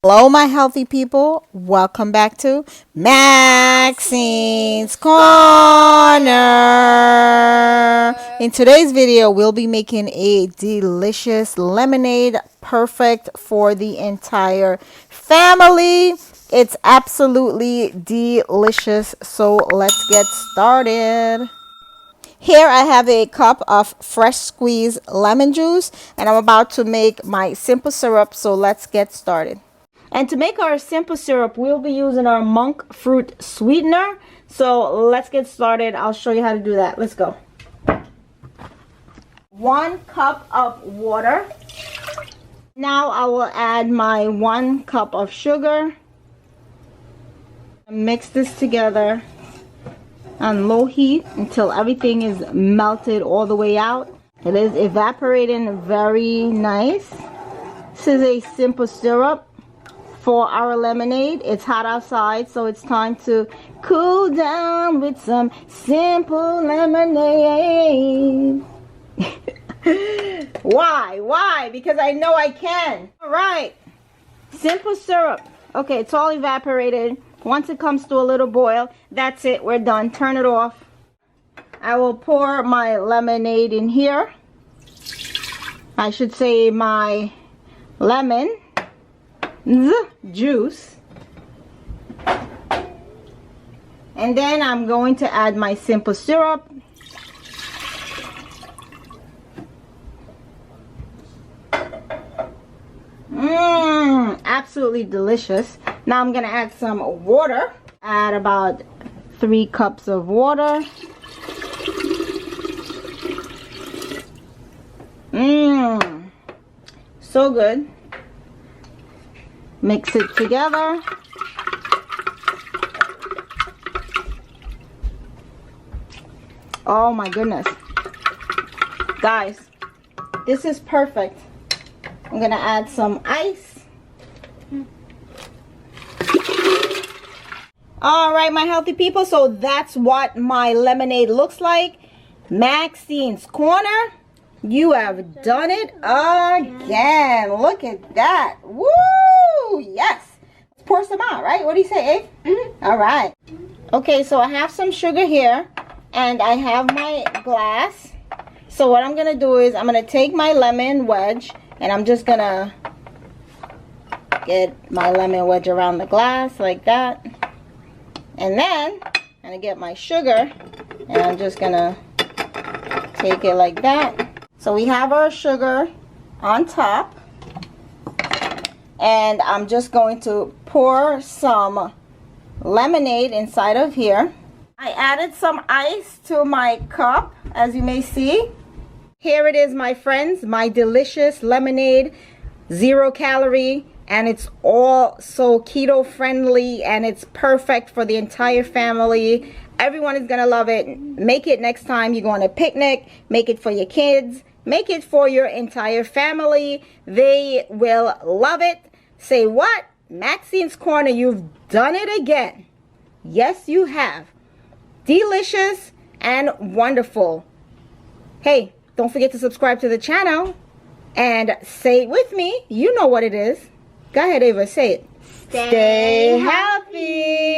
Hello, my healthy people. Welcome back to Maxine's Corner. In today's video, we'll be making a delicious lemonade, perfect for the entire family. It's absolutely delicious. So let's get started. Here I have a cup of fresh squeezed lemon juice, and I'm about to make my simple syrup. So let's get started. And to make our simple syrup, we'll be using our monk fruit sweetener. So let's get started. I'll show you how to do that. Let's go. 1 cup of water. Now I will add my 1 cup of sugar. Mix this together on low heat until everything is melted all the way out. It is evaporating very nice. This is a simple syrup for our lemonade. It's hot outside, so it's time to cool down with some simple lemonade. Why? Because I know I can. All right, simple syrup. Okay, it's all evaporated. Once it comes to a little boil, that's it, we're done. Turn it off. I will pour my lemonade in here. I should say my lemon juice. And then I'm going to add my simple syrup. Absolutely delicious. Now I'm gonna add some water. Add about 3 cups of water. So good. Mix it together. Oh my goodness. Guys, this is perfect. I'm gonna add some ice. All right, my healthy people, so that's what my lemonade looks like. Maxine's Corner, you have done it again. Look at that. Woo! Yes. Let's pour some out, right? What do you say, Abe? All right. Okay, so I have some sugar here, and I have my glass. So what I'm going to do is I'm going to take my lemon wedge, and I'm just going to get my lemon wedge around the glass like that. And then I'm going to get my sugar, and I'm just going to take it like that. So we have our sugar on top, and I'm just going to pour some lemonade inside of here. I added some ice to my cup, as you may see. Here it is, my friends, my delicious lemonade, 0 calorie. And it's all so keto friendly, and it's perfect for the entire family. Everyone is gonna love it. Make it next time you go on a picnic. Make it for your kids. Make it for your entire family. They will love it. Say what? Maxine's Corner, you've done it again. Yes, you have. Delicious and wonderful. Hey, don't forget to subscribe to the channel and say it with me. You know what it is. Go ahead, Ava, say it. Stay healthy.